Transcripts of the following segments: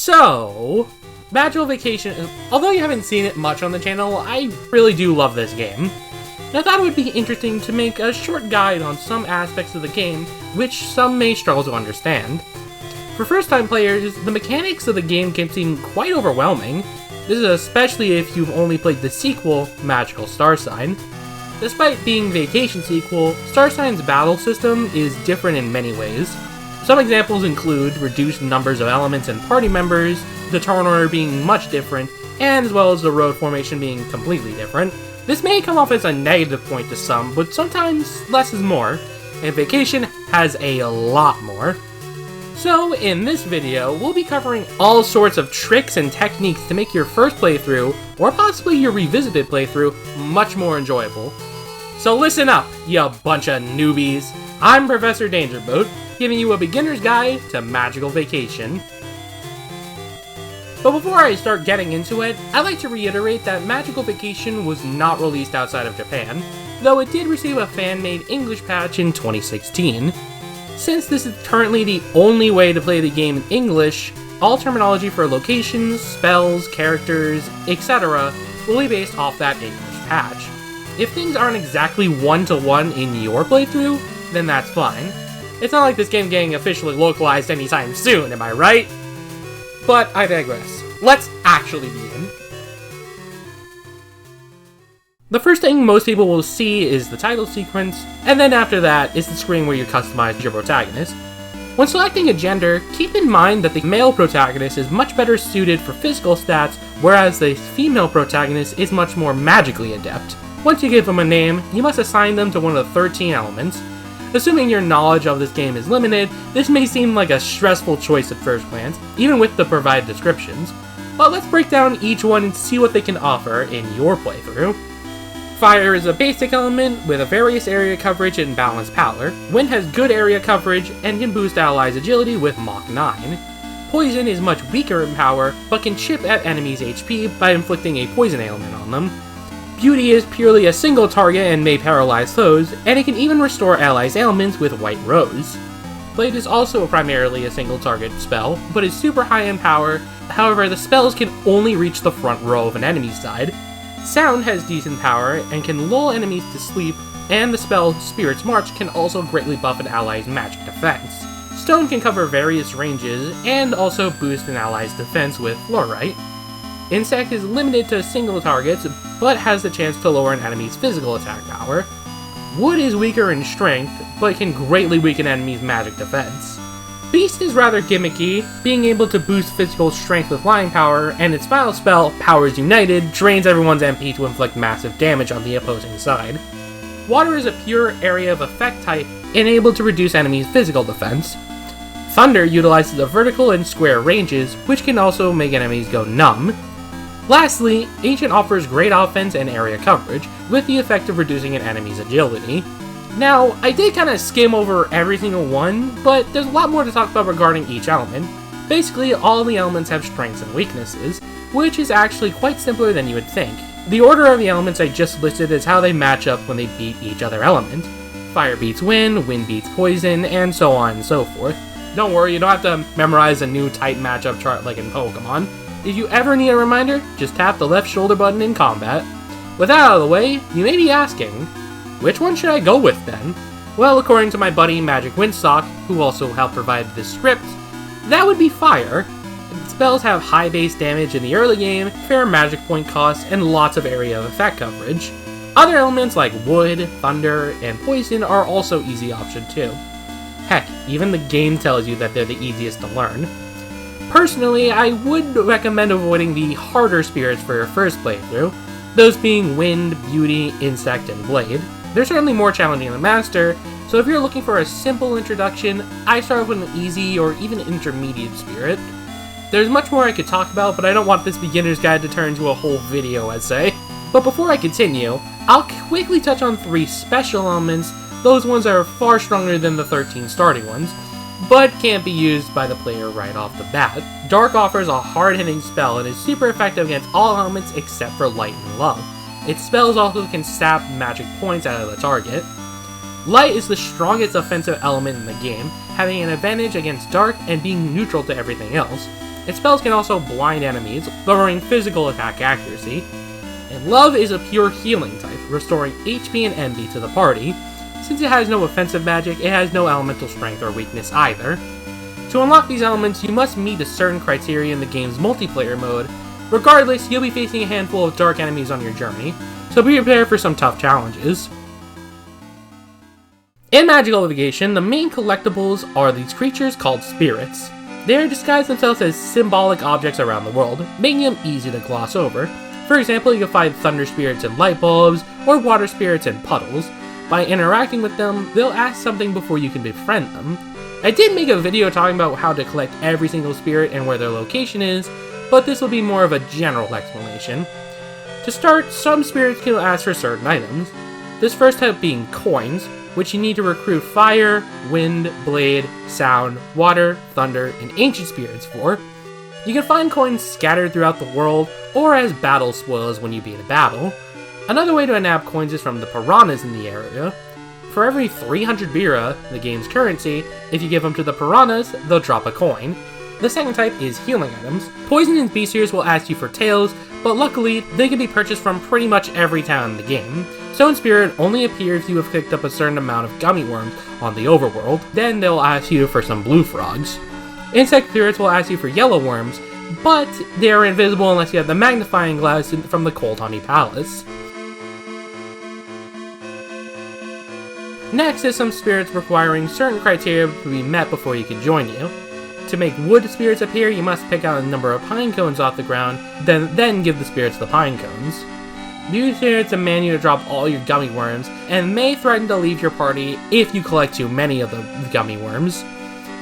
So, Magical Vacation, although you haven't seen it much on the channel, I really do love this game. I thought it would be interesting to make a short guide on some aspects of the game, which some may struggle to understand. For first-time players, the mechanics of the game can seem quite overwhelming. This is especially if you've only played the sequel, Magical Star Sign. Despite being Vacation sequel, Star Sign's battle system is different in many ways. Some examples include reduced numbers of elements and party members, the turn order being much different, and as well as the road formation being completely different. This may come off as a negative point to some, but sometimes less is more, and Vacation has a lot more. So, in this video, we'll be covering all sorts of tricks and techniques to make your first playthrough, or possibly your revisited playthrough, much more enjoyable. So listen up, you bunch of newbies. I'm Professor Dangerboat, giving you a beginner's guide to Magical Vacation. But before I start getting into it, I'd like to reiterate that Magical Vacation was not released outside of Japan, though it did receive a fan-made English patch in 2016. Since this is currently the only way to play the game in English, all terminology for locations, spells, characters, etc. will be based off that English patch. If things aren't exactly one-to-one in your playthrough, then that's fine. It's not like this game getting officially localized anytime soon, am I right? But I digress. Let's actually begin. The first thing most people will see is the title sequence, and then after that is the screen where you customize your protagonist. When selecting a gender, keep in mind that the male protagonist is much better suited for physical stats, whereas the female protagonist is much more magically adept. Once you give them a name, you must assign them to one of the 13 elements. Assuming your knowledge of this game is limited, this may seem like a stressful choice at first glance, even with the provided descriptions, but let's break down each one and see what they can offer in your playthrough. Fire is a basic element with a various area coverage and balanced power. Wind has good area coverage and can boost allies' agility with Mach 9. Poison is much weaker in power, but can chip at enemies' HP by inflicting a poison ailment on them. Beauty is purely a single target and may paralyze foes, and it can even restore allies' ailments with White Rose. Blade is also primarily a single target spell, but is super high in power. However, the spells can only reach the front row of an enemy's side. Sound has decent power and can lull enemies to sleep, and the spell Spirit's March can also greatly buff an ally's magic defense. Stone can cover various ranges and also boost an ally's defense with Fluorite. Insect is limited to single targets, but has the chance to lower an enemy's physical attack power. Wood is weaker in strength, but can greatly weaken enemies' magic defense. Beast is rather gimmicky, being able to boost physical strength with flying power, and its final spell, Powers United, drains everyone's MP to inflict massive damage on the opposing side. Water is a pure area of effect type and able to reduce enemies' physical defense. Thunder utilizes the vertical and square ranges, which can also make enemies go numb. Lastly, Ancient offers great offense and area coverage, with the effect of reducing an enemy's agility. Now, I did kind of skim over every single one, but there's a lot more to talk about regarding each element. Basically, all the elements have strengths and weaknesses, which is actually quite simpler than you would think. The order of the elements I just listed is how they match up when they beat each other element. Fire beats wind beats poison, and so on and so forth. Don't worry, you don't have to memorize a new type matchup chart like in Pokemon. If you ever need a reminder, just tap the left shoulder button in combat. With that out of the way, you may be asking, which one should I go with then? Well, according to my buddy Magic Windsock, who also helped provide this script, that would be Fire. Spells have high base damage in the early game, fair magic point costs, and lots of area of effect coverage. Other elements like Wood, Thunder, and Poison are also easy option too. Heck, even the game tells you that they're the easiest to learn. Personally, I would recommend avoiding the harder spirits for your first playthrough, those being Wind, Beauty, Insect, and Blade. They're certainly more challenging to master, so if you're looking for a simple introduction, I start with an easy or even intermediate spirit. There's much more I could talk about, but I don't want this beginner's guide to turn into a whole video essay. But before I continue, I'll quickly touch on 3 special elements. Those ones are far stronger than the 13 starting ones, but can't be used by the player right off the bat. Dark offers a hard-hitting spell and is super effective against all elements except for Light and Love. Its spells also can sap magic points out of the target. Light is the strongest offensive element in the game, having an advantage against Dark and being neutral to everything else. Its spells can also blind enemies, lowering physical attack accuracy. And Love is a pure healing type, restoring HP and MP to the party. Since it has no offensive magic, it has no elemental strength or weakness either. To unlock these elements, you must meet a certain criteria in the game's multiplayer mode. Regardless, you'll be facing a handful of dark enemies on your journey, so be prepared for some tough challenges. In Magical Navigation, the main collectibles are these creatures called spirits. They disguise themselves as symbolic objects around the world, making them easy to gloss over. For example, you can find thunder spirits in light bulbs, or water spirits in puddles. By interacting with them, they'll ask something before you can befriend them. I did make a video talking about how to collect every single spirit and where their location is, but this will be more of a general explanation. To start, some spirits can ask for certain items. This first type being coins, which you need to recruit fire, wind, blade, sound, water, thunder, and ancient spirits for. You can find coins scattered throughout the world, or as battle spoils when you beat a battle. Another way to nab coins is from the piranhas in the area. For every 300 bira, the game's currency, if you give them to the piranhas, they'll drop a coin. The second type is healing items. Poison and Beastiers will ask you for tails, but luckily, they can be purchased from pretty much every town in the game. Stone Spirit only appear if you have picked up a certain amount of gummy worms on the overworld, then they'll ask you for some blue frogs. Insect Spirits will ask you for yellow worms, but they are invisible unless you have the magnifying glass from the Cold Honey Palace. Next is some spirits requiring certain criteria to be met before you can join you. To make wood spirits appear, you must pick out a number of pine cones off the ground, then give the spirits the pine cones. These spirits demand you to drop all your gummy worms, and may threaten to leave your party if you collect too many of the gummy worms.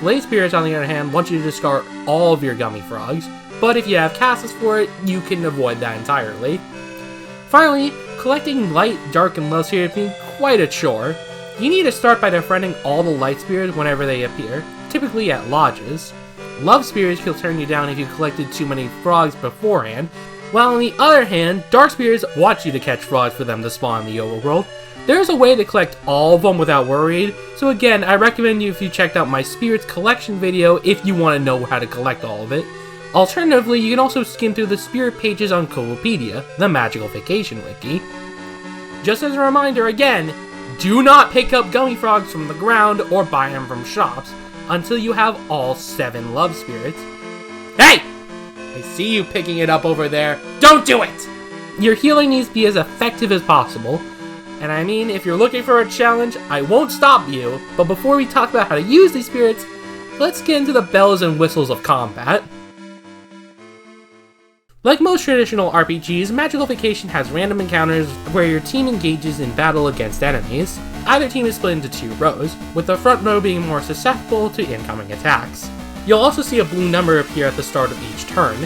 Blade spirits, on the other hand, want you to discard all of your gummy frogs, but if you have castles for it, you can avoid that entirely. Finally, collecting light, dark, and love spirits can be quite a chore. You need to start by befriending all the light spirits whenever they appear, typically at lodges. Love spirits will turn you down if you collected too many frogs beforehand, while on the other hand, dark spirits want you to catch frogs for them to spawn in the overworld. There is a way to collect all of them without worried, so again, I recommend you if you checked out my spirits collection video if you want to know how to collect all of it. Alternatively, you can also skim through the spirit pages on Codepedia, the Magical Vacation Wiki. Just as a reminder again, do not pick up gummy frogs from the ground or buy them from shops until you have all 7 love spirits. Hey! I see you picking it up over there. Don't do it! Your healing needs to be as effective as possible. And I mean, if you're looking for a challenge, I won't stop you. But before we talk about how to use these spirits, let's get into the bells and whistles of combat. Like most traditional RPGs, Magical Vacation has random encounters where your team engages in battle against enemies. Either team is split into 2 rows, with the front row being more susceptible to incoming attacks. You'll also see a blue number appear at the start of each turn.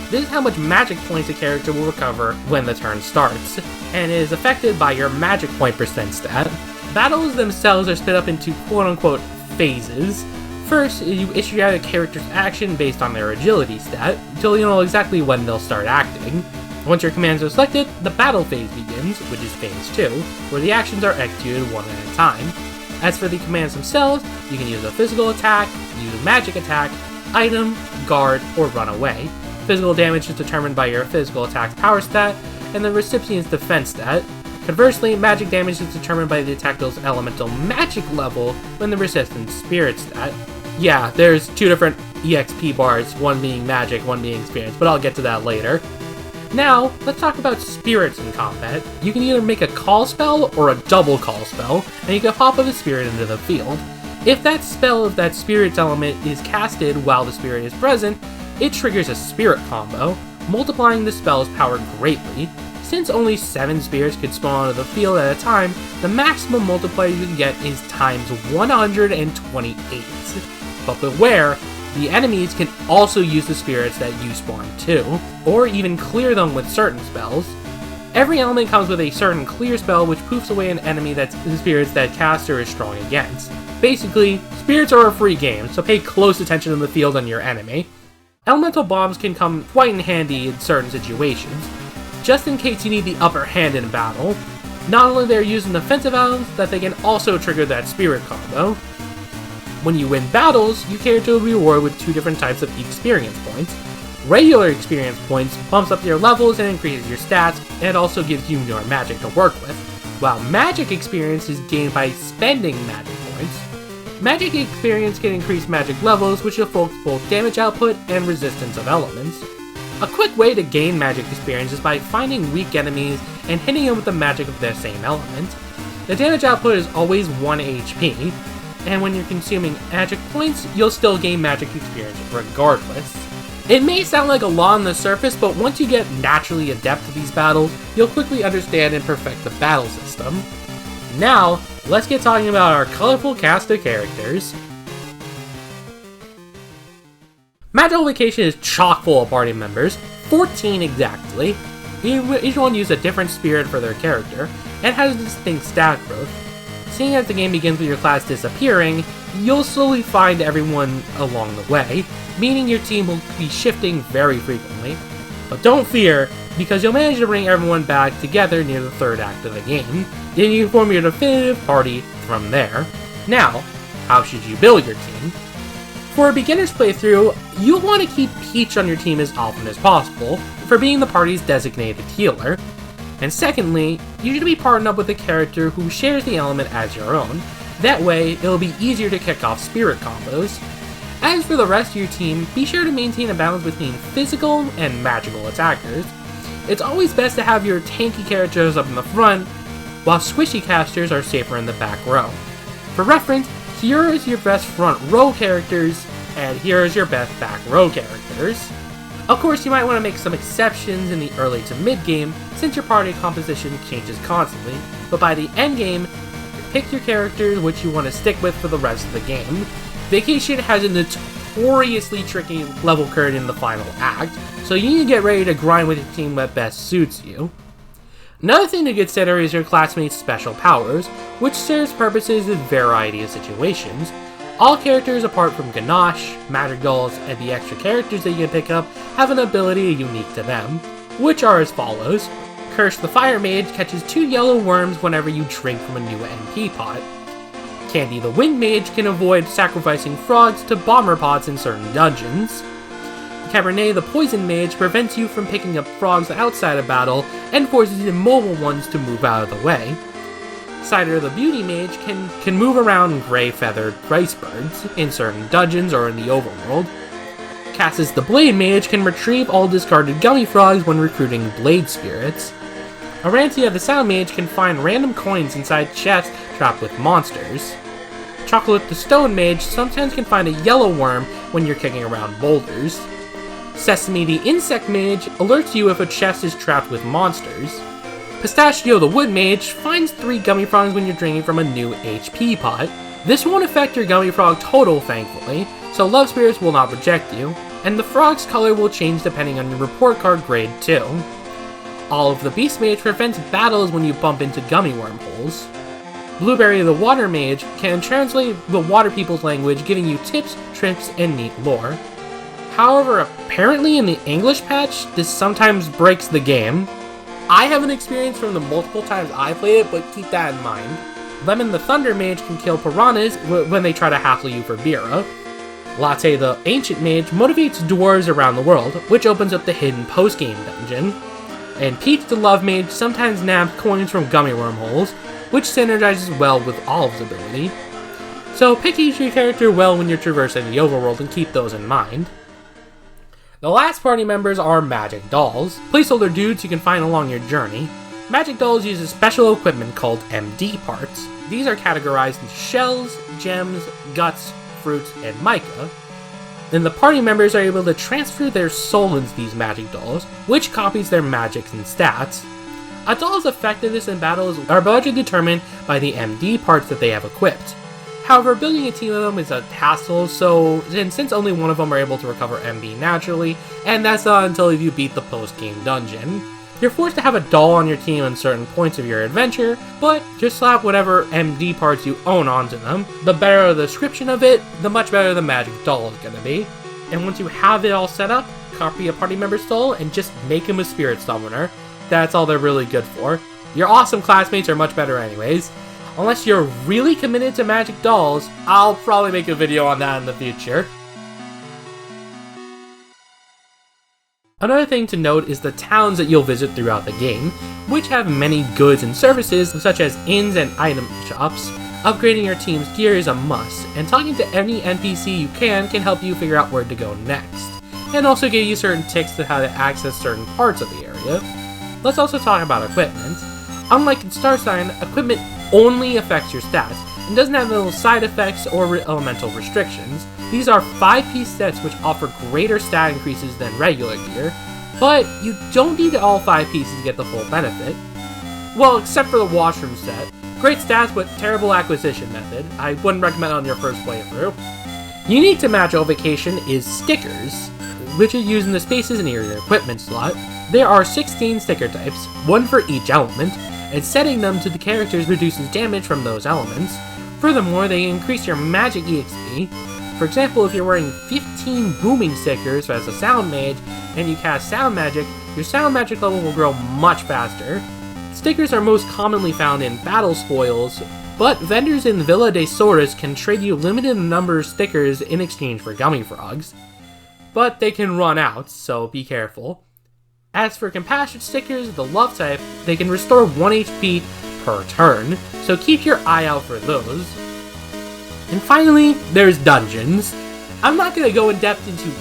This is how much magic points a character will recover when the turn starts, and is affected by your magic point percent stat. Battles themselves are split up into quote-unquote phases. First, you issue out a character's action based on their agility stat, until you know exactly when they'll start acting. Once your commands are selected, the battle phase begins, which is phase 2, where the actions are executed one at a time. As for the commands themselves, you can use a physical attack, use a magic attack, item, guard, or run away. Physical damage is determined by your physical attack's power stat, and the recipient's defense stat. Conversely, magic damage is determined by the attacker's elemental magic level when the resistance spirit stat. Yeah, there's 2 different EXP bars, one being magic, one being experience, but I'll get to that later. Now, let's talk about spirits in combat. You can either make a call spell or a double call spell, and you can pop up a spirit into the field. If that spell of that spirit's element is casted while the spirit is present, it triggers a spirit combo, multiplying the spell's power greatly. Since only 7 spirits could spawn onto the field at a time, the maximum multiplier you can get is times 128. But beware, the enemies can also use the spirits that you spawn too, or even clear them with certain spells. Every element comes with a certain clear spell which poofs away an enemy that's the spirits that caster is strong against. Basically, spirits are a free game, so pay close attention to the field and your enemy. Elemental bombs can come quite in handy in certain situations, just in case you need the upper hand in battle. Not only they're used in offensive items, that they can also trigger that spirit combo. When you win battles, your character will be rewarded with 2 different types of experience points. Regular experience points bumps up your levels and increases your stats, and also gives you more magic to work with, while magic experience is gained by spending magic points. Magic experience can increase magic levels, which affects both damage output and resistance of elements. A quick way to gain magic experience is by finding weak enemies and hitting them with the magic of their same element. The damage output is always 1 HP, and when you're consuming magic points, you'll still gain magic experience regardless. It may sound like a lot on the surface, but once you get naturally adept to these battles, you'll quickly understand and perfect the battle system. Now, let's get talking about our colorful cast of characters. Magical Vacation is chock full of party members, 14 exactly. Each one uses a different spirit for their character, and has a distinct stat growth. Seeing as the game begins with your class disappearing, you'll slowly find everyone along the way, meaning your team will be shifting very frequently. But don't fear, because you'll manage to bring everyone back together near the third act of the game, then you can form your definitive party from there. Now, how should you build your team? For a beginner's playthrough, you'll want to keep Peach on your team as often as possible, for being the party's designated healer. And secondly, you should be partnered up with a character who shares the element as your own. That way, it'll be easier to kick off spirit combos. As for the rest of your team, be sure to maintain a balance between physical and magical attackers. It's always best to have your tanky characters up in the front, while squishy casters are safer in the back row. For reference, here is your best front row characters, and here is your best back row characters. Of course, you might want to make some exceptions in the early to mid game, since your party composition changes constantly, but by the end game, pick your characters which you want to stick with for the rest of the game. Vacation has a notoriously tricky level curve in the final act, so you need to get ready to grind with your team that best suits you. Another thing to consider is your classmates' special powers, which serves purposes in a variety of situations. All characters apart from Ganache, Magic Dolls, and the extra characters that you can pick up have an ability unique to them, which are as follows. Curse the Fire Mage catches 2 yellow worms whenever you drink from a new MP pot. Candy the Wind Mage can avoid sacrificing frogs to bomber pots in certain dungeons. Cabernet the Poison Mage prevents you from picking up frogs outside of battle and forces immobile ones to move out of the way. Cider the Beauty Mage can move around gray-feathered ricebirds in certain dungeons or in the overworld. Cassis the Blade Mage can retrieve all discarded gummy frogs when recruiting blade spirits. Arantia the Sound Mage can find random coins inside chests trapped with monsters. Chocolate the Stone Mage sometimes can find a yellow worm when you're kicking around boulders. Sesame the Insect Mage alerts you if a chest is trapped with monsters. Pistachio the Wood Mage finds 3 gummy frogs when you're drinking from a new HP pot. This won't affect your gummy frog total, thankfully, so love spirits will not reject you, and the frog's color will change depending on your report card grade too. Olive the Beast Mage prevents battles when you bump into gummy wormholes. Blueberry the Water Mage can translate the water people's language, giving you tips, tricks, and neat lore. However, apparently in the English patch, this sometimes breaks the game. I haven't experienced from the multiple times I played it, but keep that in mind. Lemon the Thunder Mage can kill piranhas when they try to hassle you for Bira. Latte the Ancient Mage motivates dwarves around the world, which opens up the hidden post-game dungeon. And Peach the Love Mage sometimes nabs coins from gummy wormholes, which synergizes well with Olive's ability. So pick each character well when you're traversing the overworld and keep those in mind. The last party members are Magic Dolls, placeholder dudes you can find along your journey. Magic Dolls uses special equipment called MD parts. These are categorized into shells, gems, guts, fruits, and mica. Then the party members are able to transfer their soul into these Magic Dolls, which copies their magics and stats. A doll's effectiveness in battles are largely determined by the MD parts that they have equipped. However, building a team of them is a hassle, since only one of them are able to recover MB naturally, and that's not until you beat the post-game dungeon. You're forced to have a doll on your team at certain points of your adventure, but just slap whatever MD parts you own onto them. The better the description of it, the much better the magic doll is going to be. And once you have it all set up, copy a party member's soul and just make him a spirit summoner. That's all they're really good for. Your awesome classmates are much better anyways. Unless you're really committed to magic dolls, I'll probably make a video on that in the future. Another thing to note is the towns that you'll visit throughout the game, which have many goods and services such as inns and item shops. Upgrading your team's gear is a must, and talking to any NPC you can help you figure out where to go next, and also give you certain tips to how to access certain parts of the area. Let's also talk about equipment. Unlike in Star Sign, equipment only affects your stats, and doesn't have little side effects or elemental restrictions. These are 5-piece sets which offer greater stat increases than regular gear, but you don't need all 5 pieces to get the full benefit. Well, except for the washroom set. Great stats, but terrible acquisition method. I wouldn't recommend it on your first playthrough. Unique to Magical-ification is stickers, which is used in the spaces near your equipment slot. There are 16 sticker types, one for each element, and setting them to the characters reduces damage from those elements. Furthermore, they increase your magic EXP. For example, if you're wearing 15 booming stickers as a sound mage, and you cast sound magic, your sound magic level will grow much faster. Stickers are most commonly found in battle spoils, but vendors in Villa de Saurus can trade you limited number of stickers in exchange for gummy frogs. But they can run out, so be careful. As for compassion stickers, the love type, they can restore 1 HP per turn, so keep your eye out for those. And finally, there's dungeons. I'm not going to go in depth into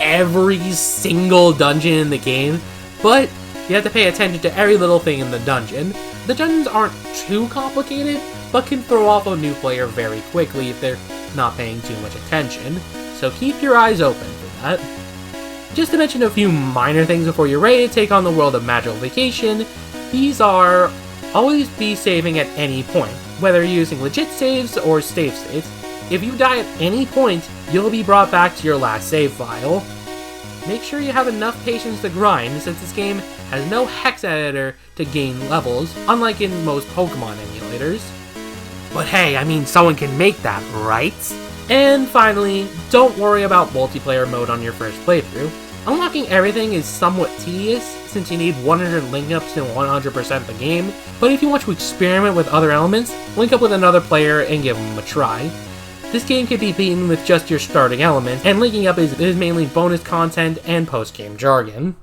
every single dungeon in the game, but you have to pay attention to every little thing in the dungeon. The dungeons aren't too complicated, but can throw off a new player very quickly if they're not paying too much attention, so keep your eyes open for that. Just to mention a few minor things before you're ready to take on the world of Magical-ification, these are always be saving at any point, whether you're using legit saves or save states. If you die at any point, you'll be brought back to your last save file. Make sure you have enough patience to grind, since this game has no hex editor to gain levels, unlike in most Pokemon emulators. But hey, I mean, someone can make that, right? And finally, don't worry about multiplayer mode on your first playthrough. Unlocking everything is somewhat tedious, since you need 100 link-ups to 100% the game, but if you want to experiment with other elements, link up with another player and give them a try. This game can be beaten with just your starting elements, and linking up is mainly bonus content and post-game jargon.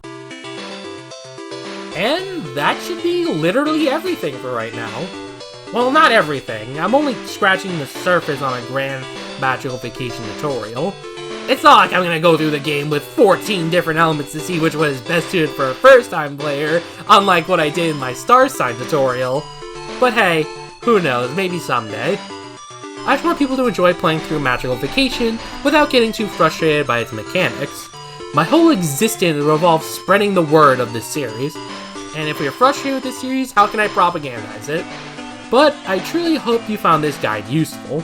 And that should be literally everything for right now. Well, not everything. I'm only scratching the surface on a grand Magical-ification tutorial. It's not like I'm gonna go through the game with 14 different elements to see which one is best suited for a first-time player, unlike what I did in my Star Sign tutorial. But hey, who knows, maybe someday. I just want people to enjoy playing through Magical-ification without getting too frustrated by its mechanics. My whole existence revolves spreading the word of this series, and if we are frustrated with this series, how can I propagandize it? But I truly hope you found this guide useful.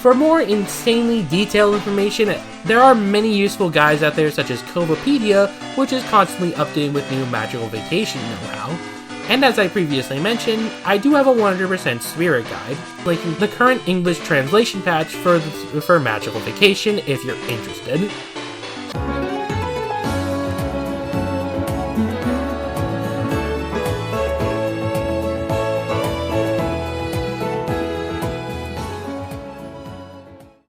For more insanely detailed information, there are many useful guides out there such as Kovapedia, which is constantly updating with new Magical-ification know-how. And as I previously mentioned, I do have a 100% Spirit guide, linking the current English translation patch for Magical-ification if you're interested.